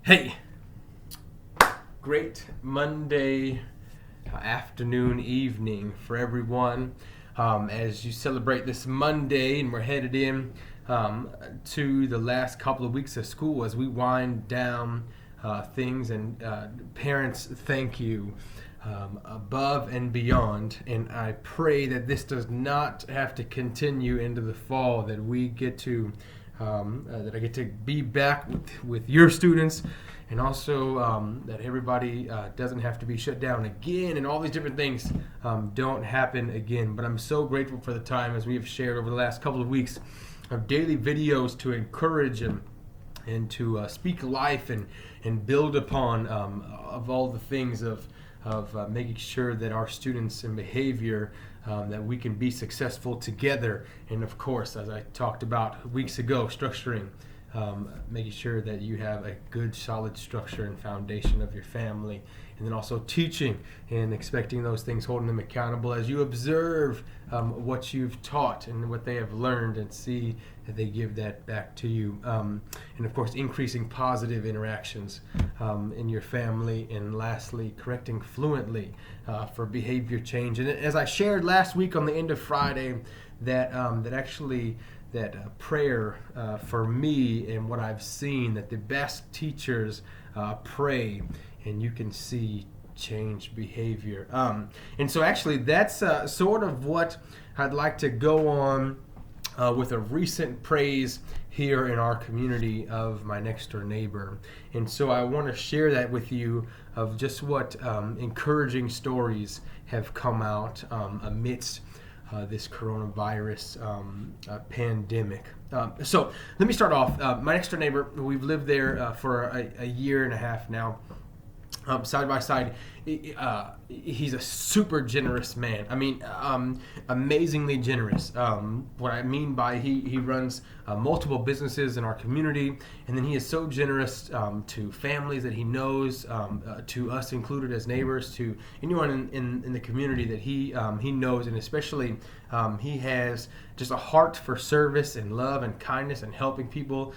Hey, great Monday afternoon, evening for everyone as you celebrate this Monday, and we're headed in to the last couple of weeks of school as we wind down things. And parents, thank you above and beyond. And I pray that this does not have to continue into the fall, that we get to that I get to be back with your students, and also that everybody doesn't have to be shut down again, and all these different things don't happen again. But I'm so grateful for the time, as we have shared over the last couple of weeks, of daily videos to encourage and to speak life and build upon of all the things of making sure that our students and behavior, that we can be successful together. And of course, as I talked about weeks ago, structuring, making sure that you have a good solid structure and foundation of your family. And then also teaching and expecting those things, holding them accountable as you observe what you've taught and what they have learned, and see that they give that back to you. And of course, increasing positive interactions in your family. And lastly, correcting fluently for behavior change. And as I shared last week on the end of Friday, that prayer for me, and what I've seen, that the best teachers pray, and you can see change behavior. And so actually that's sort of what I'd like to go on with a recent praise here in our community of my next door neighbor. And so I want to share that with you, of just what encouraging stories have come out amidst this coronavirus pandemic. So let me start off. My next door neighbor, we've lived there for a year and a half now. Side by side, he's a super generous man. I mean, amazingly generous. What I mean by he runs multiple businesses in our community, and then he is so generous to families that he knows, to us included as neighbors, to anyone in the community that he knows, and especially he has just a heart for service and love and kindness and helping people.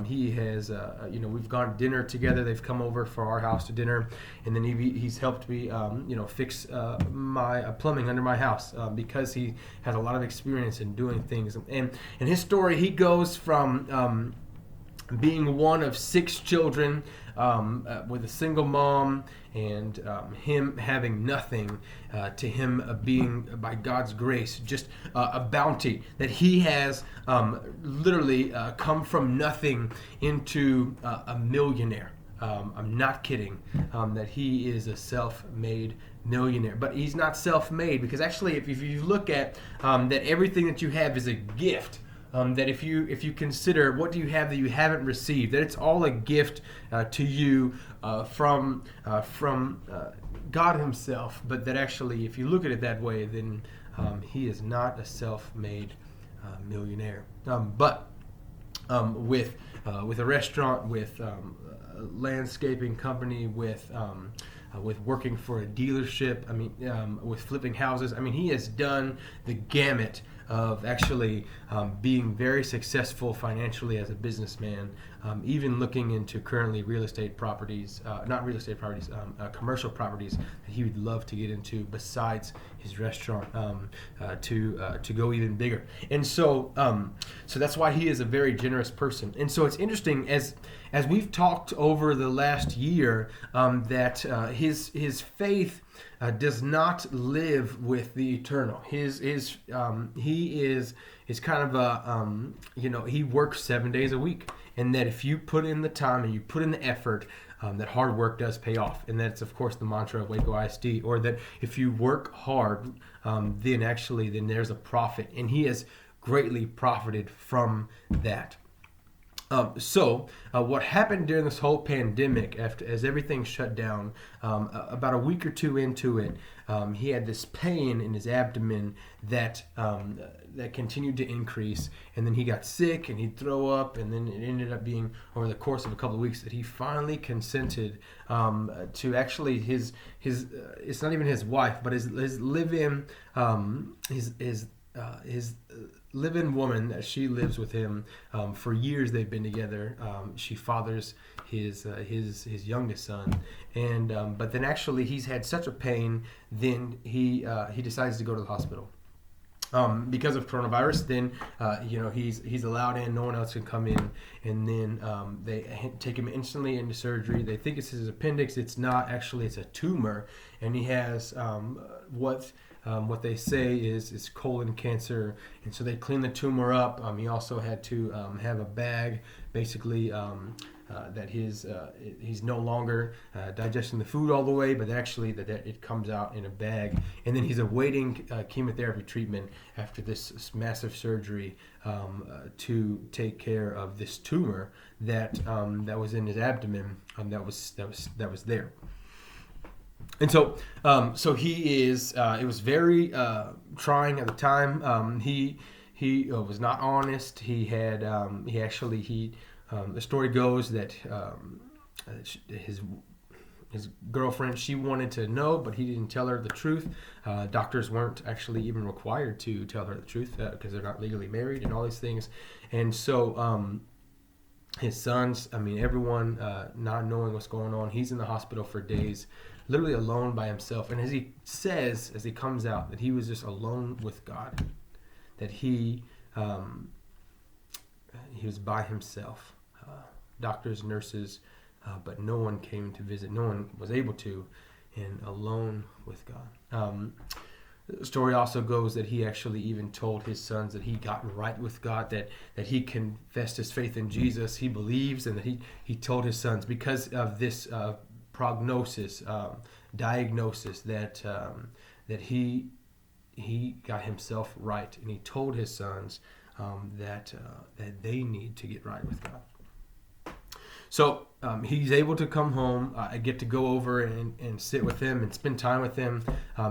He has, we've gone to dinner together. They've come over for our house to dinner, and then he's helped me, fix my plumbing under my house because he has a lot of experience in doing things. And in his story, he goes from being one of 6 children with a single mom, and him having nothing, to him being, by God's grace, just a bounty, that he has literally come from nothing into a millionaire. I'm not kidding, that he is a self-made millionaire. But he's not self-made, because actually if you look at that everything that you have is a gift. That if you consider what do you have that you haven't received, that it's all a gift to you from God Himself. But that actually, if you look at it that way, then he is not a self-made millionaire. But with a restaurant, with a landscaping company, with working for a dealership, with flipping houses, he has done the gamut of actually being very successful financially as a businessman, even looking into currently commercial properties that he would love to get into besides his restaurant, to go even bigger. And so that's why he is a very generous person. And so it's interesting, as we've talked over the last year, that his faith does not live with the eternal. He is kind of a he works 7 days a week, and that if you put in the time and you put in the effort, that hard work does pay off. And that's of course the mantra of Waco ISD, or that if you work hard, then there's a profit, and he has greatly profited from that. So what happened during this whole pandemic, as everything shut down, about a week or two into it, he had this pain in his abdomen that continued to increase, and then he got sick and he'd throw up, and then it ended up being over the course of a couple of weeks that he finally consented to actually his it's not even his wife, but his live-in his live-in woman that she lives with him for years. They've been together. She fathers his youngest son, and but then actually he's had such a pain. Then he decides to go to the hospital. Because of coronavirus, then he's allowed in. No one else can come in, and then they take him instantly into surgery. They think it's his appendix. It's not actually. It's a tumor, and he has what they say is colon cancer, and so they clean the tumor up. He also had to have a bag, basically. That he's no longer digesting the food all the way, but actually that it comes out in a bag, and then he's awaiting chemotherapy treatment after this massive surgery to take care of this tumor that was in his abdomen that was there. And so he is. It was very trying at the time. He was not honest. The story goes that his girlfriend, she wanted to know, but he didn't tell her the truth. Doctors weren't actually even required to tell her the truth because they're not legally married and all these things. And so his sons, everyone not knowing what's going on, he's in the hospital for days, literally alone by himself. And as he says, as he comes out, that he was just alone with God, that he was by himself. Doctors, nurses, but no one came to visit. No one was able to, and alone with God. The story also goes that he actually even told his sons that he got right with God, that he confessed his faith in Jesus, he believes, and that he told his sons because of this diagnosis that he got himself right, and he told his sons that they need to get right with God. So he's able to come home. I get to go over and sit with him and spend time with him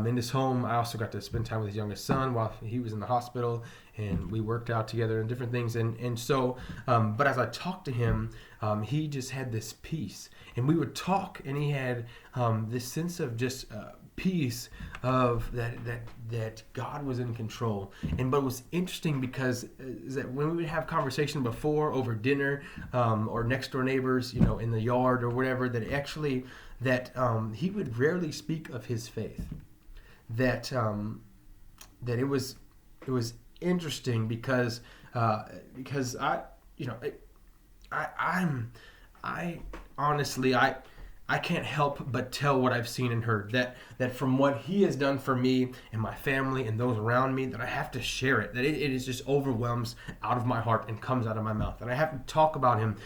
in his home. I also got to spend time with his youngest son while he was in the hospital, and we worked out together and different things. And so, but as I talked to him, he just had this peace, and we would talk, and he had this sense of just peace of that God was in control. But it was interesting because that when we would have conversation before over dinner or next door neighbors, in the yard or whatever, that actually he would rarely speak of his faith. That it was interesting because I honestly I can't help but tell what I've seen and heard, that from what he has done for me and my family and those around me, that I have to share it, that it is just overwhelms out of my heart and comes out of my mouth. And I have to talk about him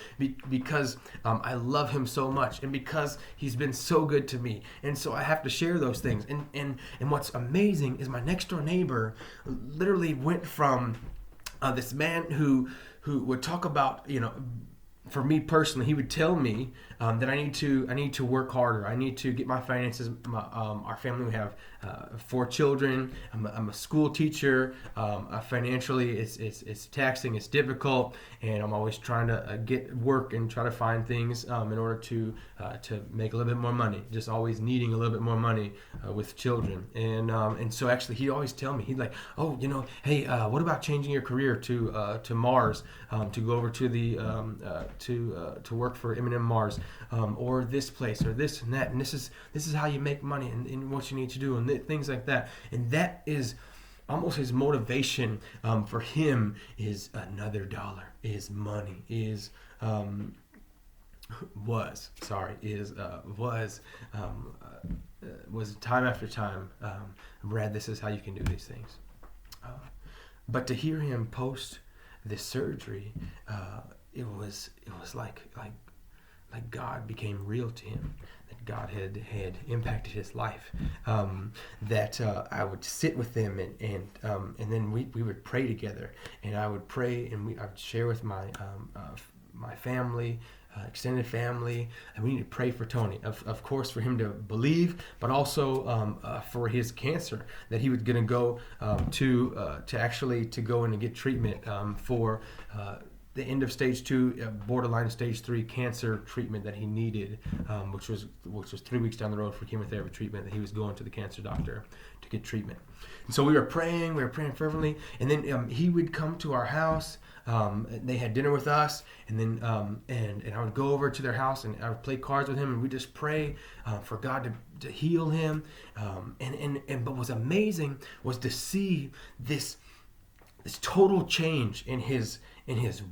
because I love him so much, and because he's been so good to me. And so I have to share those things. And what's amazing is my next door neighbor literally went from this man who would talk about, for me personally, he would tell me that I need to work harder. I need to get my finances. Our family, we have 4 children. I'm a school teacher. Financially, it's taxing. It's difficult, and I'm always trying to get work and try to find things in order to make a little bit more money. Just always needing a little bit more money with children. And so actually, he'd always tell me, he'd like, oh, hey, what about changing your career to Mars, to go over to the to work for M&M Mars, or this place, or this and that, and this is how you make money, and what you need to do, and things like that. And that is almost his motivation for him is another dollar, is money, was time after time, Brad, this is how you can do these things. But to hear him post this surgery, it was like God became real to him, that God had impacted his life, that I would sit with them and then we would pray together, and I would pray, and I would share with my family, extended family, and we need to pray for Tony, of course, for him to believe, but also for his cancer, that he was going to go to go in and get treatment for the end of stage 2, borderline stage 3 cancer treatment that he needed, which was 3 weeks down the road for chemotherapy treatment, that he was going to the cancer doctor to get treatment. And so we were praying fervently, and then he would come to our house. They had dinner with us, and then and I would go over to their house and I would play cards with him, and we just pray for God to heal him. But what was amazing was to see this total change in his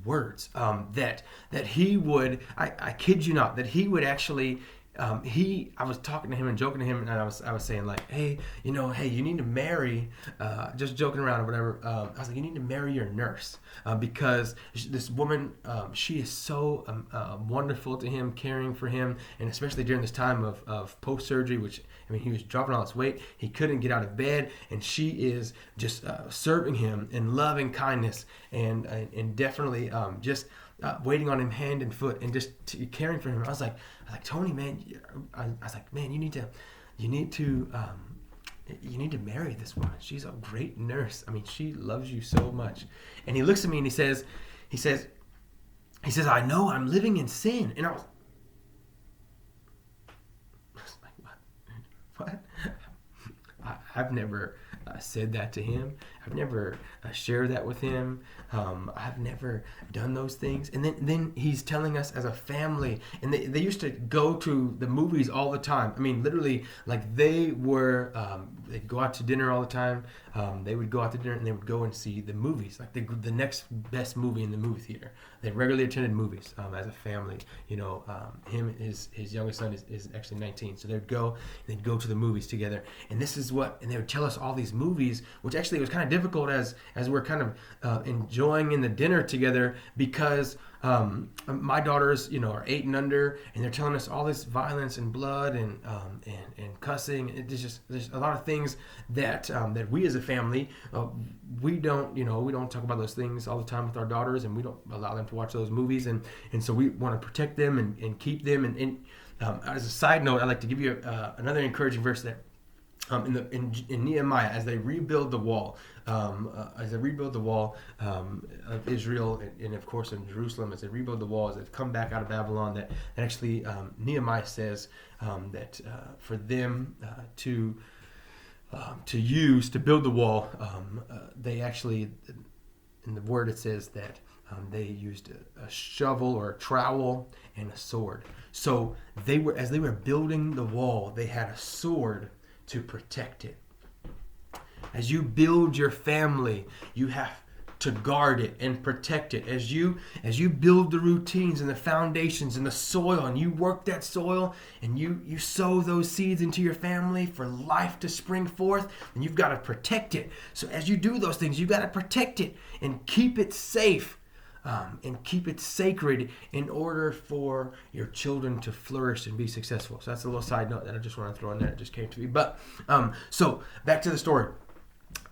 words. That he would, I kid you not, that he would actually. I was talking to him and joking to him, and I was saying like, hey, you need to marry, just joking around or whatever. I was like, you need to marry your nurse, because this woman, she is so wonderful to him, caring for him, and especially during this time of post-surgery, which, I mean, he was dropping all his weight, he couldn't get out of bed, and she is just serving him in loving kindness and definitely just waiting on him hand and foot and just caring for him. I was like, Tony, man, I was like, man, you need to marry this woman. She's a great nurse. I mean, she loves you so much. And he looks at me and he says, I know I'm living in sin. And I was like, what? I've never said that to him. I've never shared that with him. I've never done those things. And then he's telling us as a family, and they used to go to the movies all the time. I mean, literally, like they'd go out to dinner all the time. They would go out to dinner and they would go and see the movies, like the next best movie in the movie theater. They regularly attended movies as a family. Him and his youngest son is actually 19. So they'd go to the movies together. And and they would tell us all these movies, which actually was kind of difficult as we're kind of enjoying in the dinner together, because my daughters, are 8 and under, and they're telling us all this violence and blood and cussing. There's a lot of things that we as a family, we don't talk about those things all the time with our daughters, and we don't allow them to watch those movies, and so we want to protect them and keep them. And as a side note, I'd like to give you another encouraging verse that in Nehemiah, as they rebuild the wall, of Israel, and of course in Jerusalem, as they rebuild the wall, as they've come back out of Babylon, that actually Nehemiah says that for them to use to build the wall, they actually, in the word it says that they used a shovel or a trowel and a sword. So as they were building the wall, they had a sword to protect it. As you build your family, you have to guard it and protect it. As you build the routines and the foundations and the soil, and you work that soil, and you sow those seeds into your family for life to spring forth, and you've got to protect it. So as you do those things, you've got to protect it and keep it safe. And keep it sacred in order for your children to flourish and be successful. So that's a little side note that I just want to throw in there. It just came to me. But so back to the story.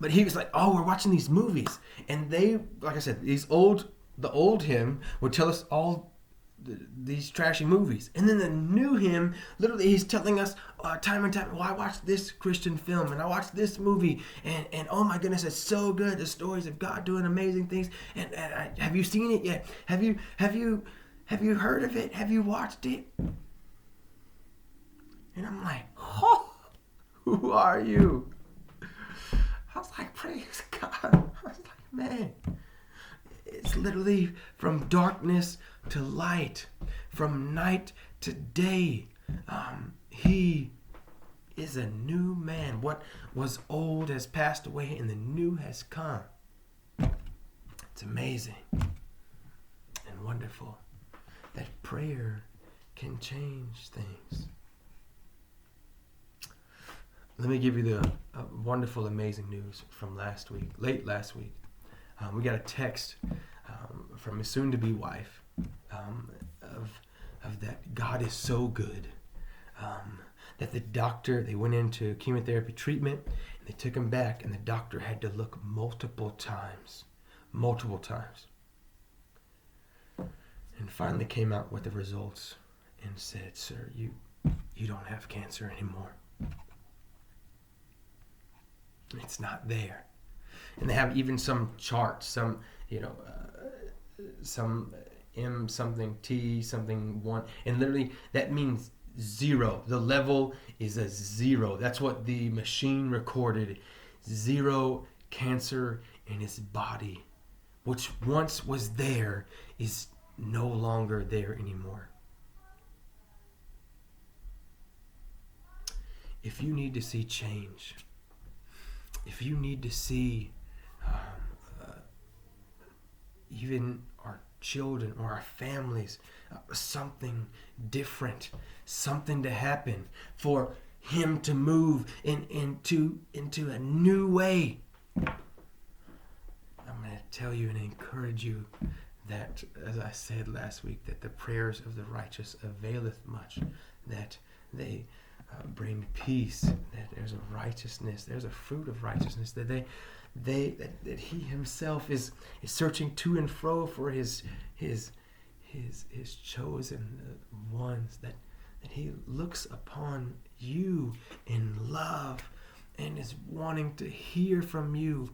But he was like, oh, we're watching these movies. And they, like I said, the old him would tell us all these trashy movies. And then the new him, literally, he's telling us time and time, well, I watched this Christian film and I watched this movie, and oh my goodness, it's so good. The stories of God doing amazing things. And have you seen it yet? Have you heard of it? Have you watched it? And I'm like, oh, who are you? I was like, praise God. I was like, man, it's literally from darkness to light, from night to day. He is a new man. What was old has passed away and the new has come. It's amazing and wonderful that prayer can change things. Let me give you the wonderful, amazing news from late last week. We got a text from his soon-to-be wife of that God is so good, that the doctor, they went into chemotherapy treatment, and they took him back, and the doctor had to look multiple times, and finally came out with the results and said, sir, you don't have cancer anymore. It's not there. And they have even some charts, some M something T something 1, and literally that means 0. The level is a 0. That's what the machine recorded. 0 cancer in his body, which once was there, is no longer there anymore. If you need to see change, if you need to see even our children or our families, something different, something to happen, for him to move into a new way, I'm going to tell you and encourage you that, as I said last week, that the prayers of the righteous availeth much, that they bring peace, that there's a righteousness, there's a fruit of righteousness, that that he himself is searching to and fro for his chosen ones, that he looks upon you in love and is wanting to hear from you,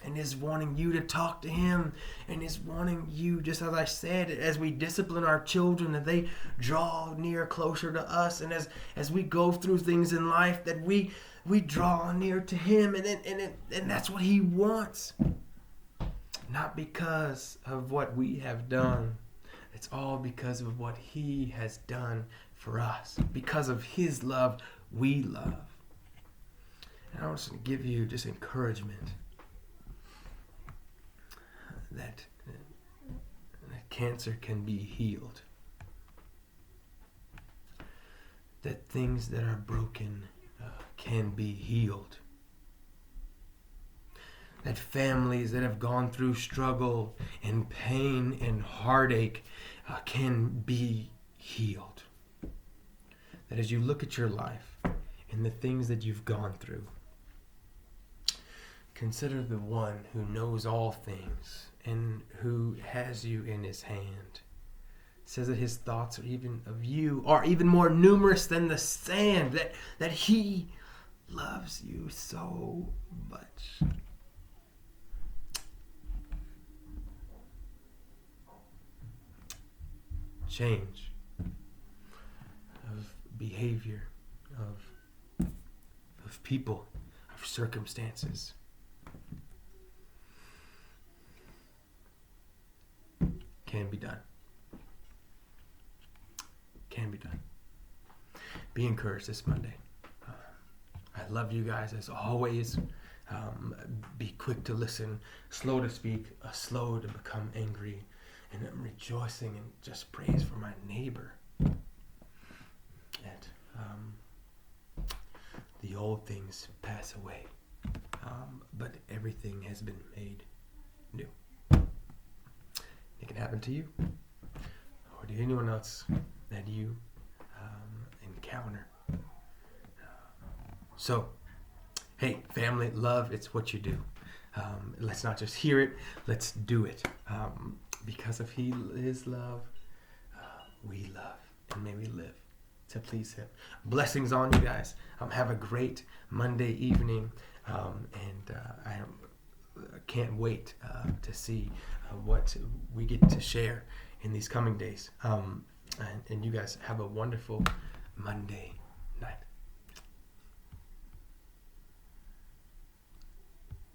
and is wanting you to talk to him, and is wanting you, just as I said, as we discipline our children, that they draw near closer to us, and as we go through things in life, that we draw near to him, and that's what he wants. Not because of what we have done. It's all because of what he has done for us. Because of his love, we love. And I want to give you just encouragement that cancer can be healed. That things that are broken can be healed. That families that have gone through struggle and pain and heartache can be healed. That as you look at your life and the things that you've gone through, consider the one who knows all things and who has you in his hand. It says that his thoughts are even of you are even more numerous than the sand, that he loves you so much. Change of behavior, of people, of circumstances. Can be done. Can be done. Be encouraged this Monday. I love you guys as always. Be quick to listen, slow to speak, slow to become angry, and I'm rejoicing and just praise for my neighbor. That the old things pass away, but everything has been made new. It can happen to you, or to anyone else that you encounter. So, hey, family, love, it's what you do. Let's not just hear it, let's do it. Because of his love, we love, and may we live to please him. Blessings on you guys. Have a great Monday evening, and I can't wait to see what we get to share in these coming days. And you guys have a wonderful Monday night.